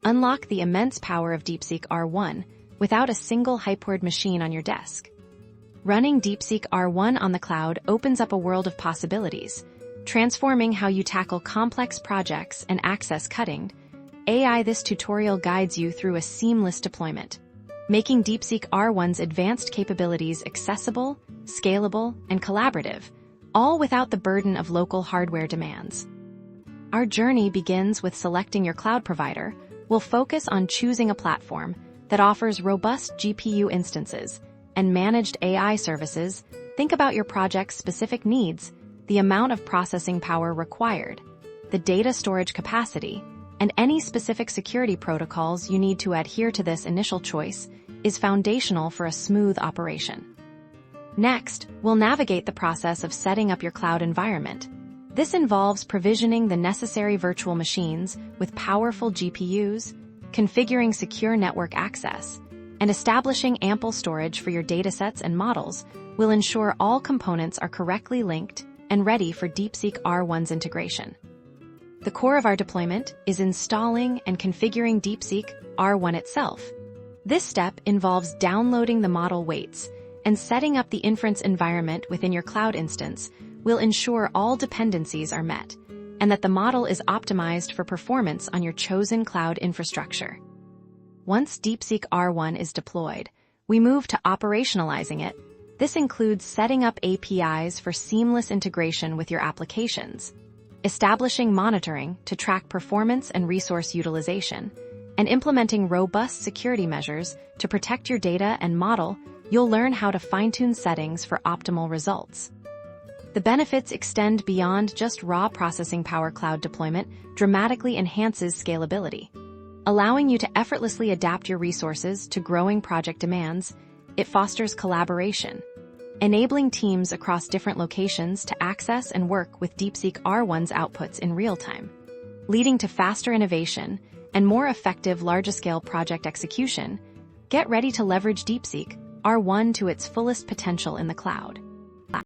Unlock the immense power of Deepseek R1 without a single hyperword machine on your desk. Running Deepseek R1 on the cloud opens up a world of possibilities, transforming how you tackle complex projects and access cutting AI. This tutorial guides you through a seamless deployment, making Deepseek R1's advanced capabilities accessible, scalable, and collaborative, all without the burden of local hardware demands. Our journey begins with selecting your cloud provider. We'll focus on choosing a platform that offers robust GPU instances and managed AI services. Think about your project's specific needs, the amount of processing power required, the data storage capacity, and any specific security protocols you need to adhere to. This initial choice is foundational for a smooth operation. Next, we'll navigate the process of setting up your cloud environment. This involves provisioning the necessary virtual machines with powerful GPUs, configuring secure network access, and establishing ample storage for your datasets and models will ensure all components are correctly linked and ready for Deepseek R1's integration. The core of our deployment is installing and configuring Deepseek R1 itself. This step involves downloading the model weights and setting up the inference environment within your cloud instance. Will ensure all dependencies are met and that the model is optimized for performance on your chosen cloud infrastructure. Once Deepseek R1 is deployed, we move to operationalizing it. This includes setting up APIs for seamless integration with your applications, establishing monitoring to track performance and resource utilization, and implementing robust security measures to protect your data and model. You'll learn how to fine-tune settings for optimal results. The benefits extend beyond just raw processing power. Cloud deployment dramatically enhances scalability, allowing you to effortlessly adapt your resources to growing project demands. It fosters collaboration, enabling teams across different locations to access and work with Deepseek R1's outputs in real time, leading to faster innovation and more effective large-scale project execution. Get ready to leverage Deepseek R1 to its fullest potential in the cloud.